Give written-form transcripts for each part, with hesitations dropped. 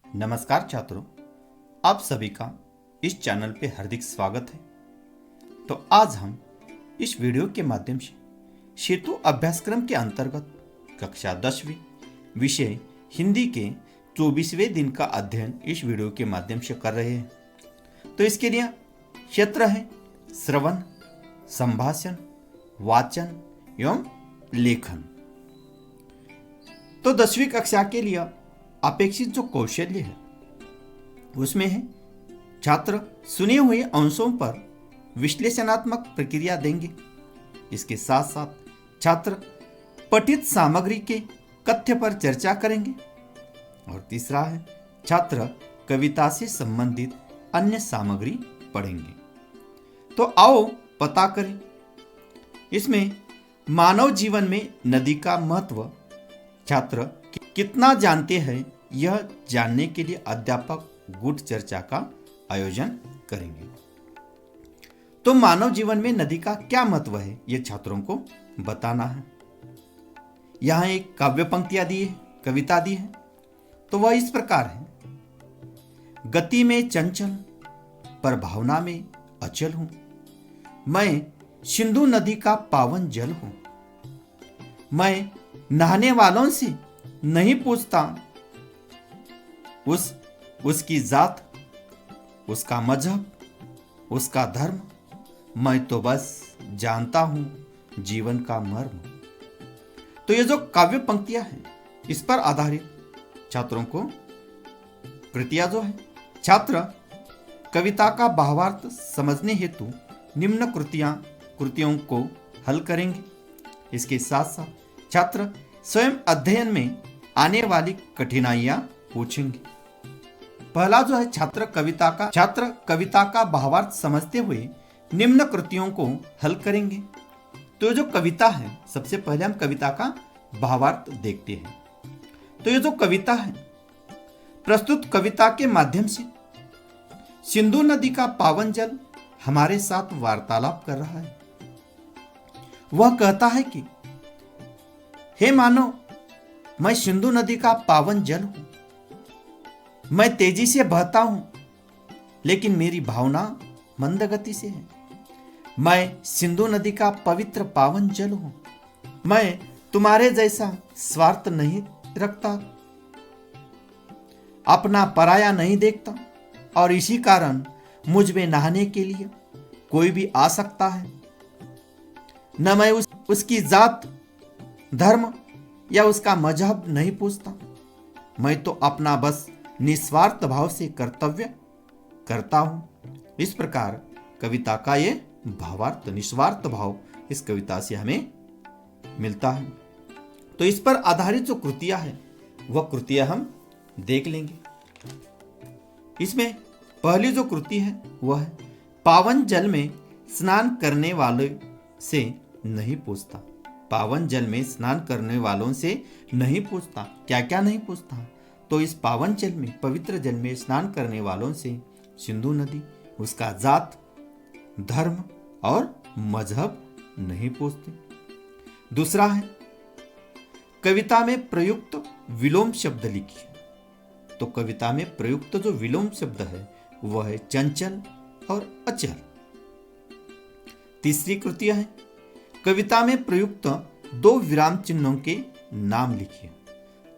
नमस्कार छात्रों, आप सभी का इस चैनल पे हार्दिक स्वागत है। तो आज हम इस वीडियो के माध्यम से सेतु अभ्यासक्रम के अंतर्गत कक्षा 10वीं विषय हिंदी के 24वें दिन का अध्ययन इस वीडियो के माध्यम से कर रहे हैं। तो इसके लिए क्षेत्र है श्रवण, संभाषण, वाचन एवं लेखन। तो 10वीं कक्षा के लिए अपेक्षित जो कौशल्य है उसमें है छात्र सुने हुए अंशों पर विश्लेषणात्मक प्रक्रिया देंगे। इसके साथ साथ छात्र पठित सामग्री के कथ्य पर चर्चा करेंगे। और तीसरा है छात्र कविता से संबंधित अन्य सामग्री पढ़ेंगे। तो आओ पता करें इसमें मानव जीवन में नदी का महत्व छात्र कितना जानते हैं, यह जानने के लिए अध्यापक गुट चर्चा का आयोजन करेंगे। तो मानव जीवन में नदी का क्या महत्व है, यह छात्रों को बताना है। यहां एक काव्य पंक्तियां दी है, कविता दी है। तो वह इस प्रकार है। गति में चंचल पर भावना में अचल हूं, मैं सिंधु नदी का पावन जल हूं। मैं नहाने वालों से नहीं पूछता उसकी जात, उसका मजहब, उसका धर्म, मैं तो बस जानता हूं जीवन का मर्म। तो ये जो काव्य पंक्तियां हैं इस पर आधारित छात्रों को कृतियां जो है, छात्र कविता का भावार्थ समझने हेतु निम्न कृतियों को हल करेंगे। इसके साथ साथ छात्र स्वयं अध्ययन में आने वाली कठिनाइयां पूछेंगे। पहला जो है छात्र कविता का भावार्थ समझते हुए निम्न कृतियों को हल करेंगे। तो जो कविता है, सबसे पहले हम कविता का भावार्थ देखते हैं। तो ये जो कविता है, प्रस्तुत कविता के माध्यम से सिंधु नदी का पावन जल हमारे साथ वार्तालाप कर रहा है। वह कहता है कि हे मानो, मैं सिंधु नदी का पावन जल हूं। मैं तेजी से बहता हूं, लेकिन मेरी भावना मंद गति से है। मैं सिंधु नदी का पवित्र पावन जल हूं। मैं तुम्हारे जैसा स्वार्थ नहीं रखता, अपना पराया नहीं देखता, और इसी कारण मुझ में नहाने के लिए कोई भी आ सकता है। न मैं उसकी जात, धर्म या उसका मजहब नहीं पूछता। मैं तो अपना बस निस्वार्थ भाव से कर्तव्य करता हूं। इस प्रकार कविता का ये भावार्थ, निस्वार्थ भाव इस कविता से हमें मिलता है। तो इस पर आधारित जो कृतियां हैं वह कृतियां हम देख लेंगे। इसमें पहली जो कृति है वह है पावन जल में स्नान करने वाले से नहीं पूछता। पावन जल में स्नान करने वालों से नहीं पूछता। क्या क्या नहीं पूछता? तो इस पावन जल में, पवित्र जल में स्नान करने वालों से सिंधु नदी, उसका जात, धर्म और मजहब नहीं पूछते। दूसरा है कविता में प्रयुक्त विलोम शब्द लिखिए। तो कविता में प्रयुक्त जो विलोम शब्द है वह है चंचल और अचल। तीसरी कृतियां है कविता में प्रयुक्त दो विराम चिन्हों के नाम लिखिए।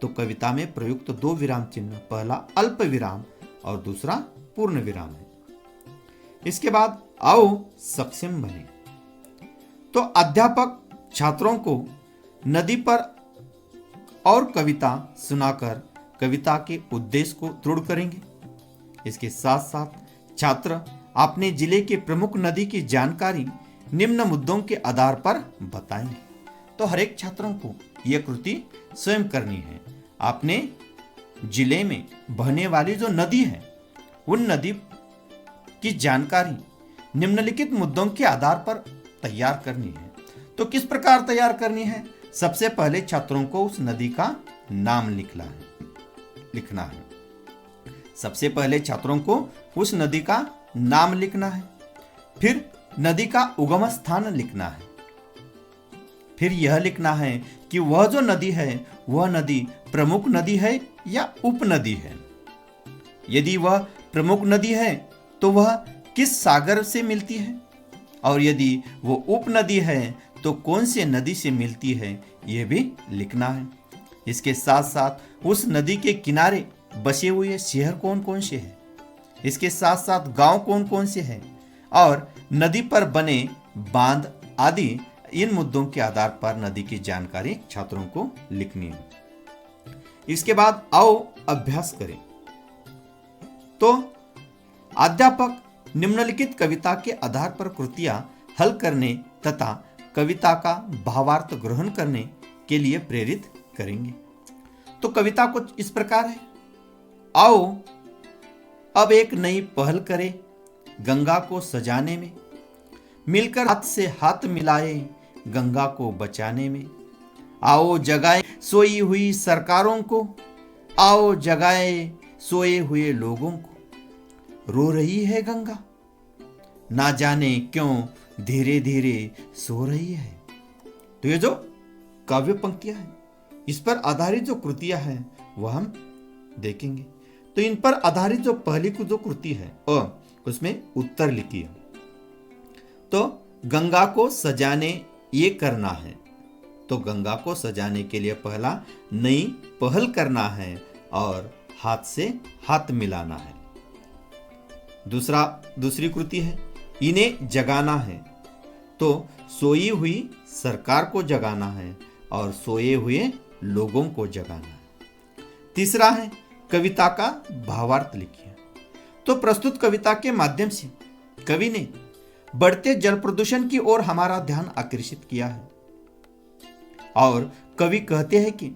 तो कविता में प्रयुक्त दो विराम चिन्ह, पहला अल्प विराम और दूसरा पूर्ण विराम है। इसके बाद आओ सक्षम बने। तो अध्यापक छात्रों को नदी पर और कविता सुनाकर कविता के उद्देश्य को दृढ़ करेंगे। इसके साथ साथ छात्र अपने जिले के प्रमुख नदी की जानकारी निम्न मुद्दों के आधार पर बताएंगे। तो हर एक छात्रों को यह कृति स्वयं करनी है। अपने जिले में बहने वाली जो नदी है उन नदी की जानकारी निम्नलिखित मुद्दों के आधार पर तैयार करनी है। तो किस प्रकार तैयार करनी है? सबसे पहले छात्रों को उस नदी का नाम लिखना है। सबसे पहले छात्रों को उस नदी का नाम लिखना है। फिर नदी का उगम स्थान लिखना है। फिर यह लिखना है कि वह जो नदी है वह नदी प्रमुख नदी है या उपनदी है। यदि वह प्रमुख नदी है तो वह किस सागर से मिलती है, और यदि वो उप नदी है तो कौन से नदी से मिलती है, यह भी लिखना है। इसके साथ साथ उस नदी के किनारे बसे हुए शहर कौन कौन से हैं, इसके साथ साथ गांव कौन कौन से हैं, और नदी पर बने बांध आदि, इन मुद्दों के आधार पर नदी की जानकारी छात्रों को लिखनी है। इसके बाद आओ अभ्यास करें। तो अध्यापक निम्नलिखित कविता के आधार पर कृतियां हल करने तथा कविता का भावार्थ ग्रहण करने के लिए प्रेरित करेंगे। तो कविता कुछ इस प्रकार है। आओ अब एक नई पहल करें गंगा को सजाने में, मिलकर हाथ से हाथ मिलाए गंगा को बचाने में। आओ जगाए सोई हुई सरकारों को, आओ जगाए सोए हुए लोगों को। रो रही है गंगा, ना जाने क्यों धीरे धीरे सो रही है। तो ये जो काव्य पंक्तियां हैं, इस पर आधारित जो कृतियां हैं वह हम देखेंगे। तो इन पर आधारित जो पहली जो कृति है उसमें उत्तर लिखिए। तो गंगा को सजाने ये करना है, तो गंगा को सजाने के लिए पहला नई पहल करना है और हाथ से हाथ मिलाना है। दूसरी कृति है इन्हें जगाना है, तो सोई हुई सरकार को जगाना है और सोए हुए लोगों को जगाना है। तीसरा है कविता का भावार्थ लिखिए। तो प्रस्तुत कविता के माध्यम से कवि ने बढ़ते जल प्रदूषण की ओर हमारा ध्यान आकर्षित किया है, और कवि कहते हैं कि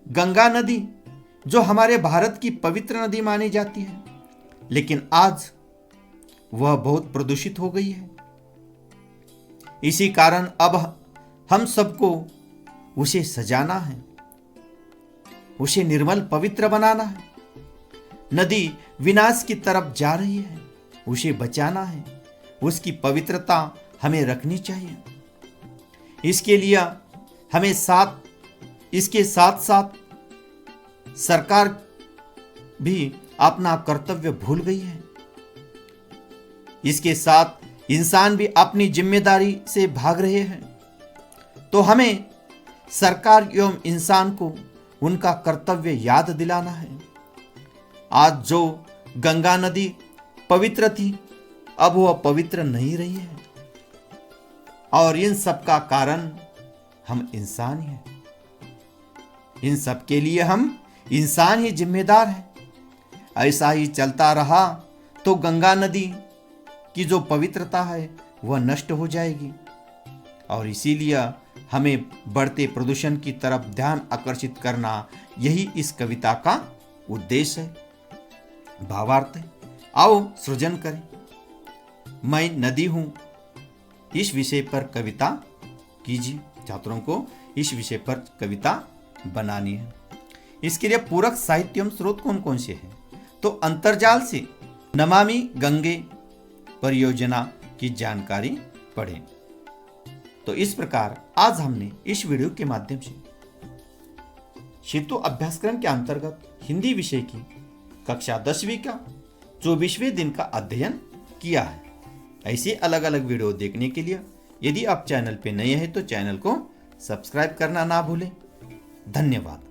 गंगा नदी जो हमारे भारत की पवित्र नदी मानी जाती है, लेकिन आज वह बहुत प्रदूषित हो गई है। इसी कारण अब हम सबको उसे सजाना है, उसे निर्मल पवित्र बनाना है। नदी विनाश की तरफ जा रही है, उसे बचाना है, उसकी पवित्रता हमें रखनी चाहिए। इसके लिए हमें इसके साथ साथ सरकार भी अपना कर्तव्य भूल गई है। इसके साथ इंसान भी अपनी जिम्मेदारी से भाग रहे हैं। तो हमें सरकार एवं इंसान को उनका कर्तव्य याद दिलाना है। आज जो गंगा नदी पवित्र थी, अब वह पवित्र नहीं रही है, और इन सब का कारण हम इंसान हैं। इन सब के लिए हम इंसान ही जिम्मेदार हैं। ऐसा ही चलता रहा तो गंगा नदी की जो पवित्रता है वह नष्ट हो जाएगी, और इसीलिए हमें बढ़ते प्रदूषण की तरफ ध्यान आकर्षित करना, यही इस कविता का उद्देश्य है, भावार्थ है। आओ सृजन करें। मैं नदी हूं, इस विषय पर कविता कीजिए। छात्रों को इस विषय पर कविता बनानी है। इसके लिए पूरक साहित्य एवं स्रोत कौन कौन से हैं? तो अंतर्जाल से नमामि गंगे परियोजना की जानकारी पढ़ें। तो इस प्रकार आज हमने इस वीडियो के माध्यम से सेतु अभ्यासक्रम के अंतर्गत हिंदी विषय की कक्षा 10वीं का 24वें दिन का अध्ययन किया है। ऐसे अलग अलग वीडियो देखने के लिए यदि आप चैनल पे नए हैं तो चैनल को सब्सक्राइब करना ना भूलें। धन्यवाद।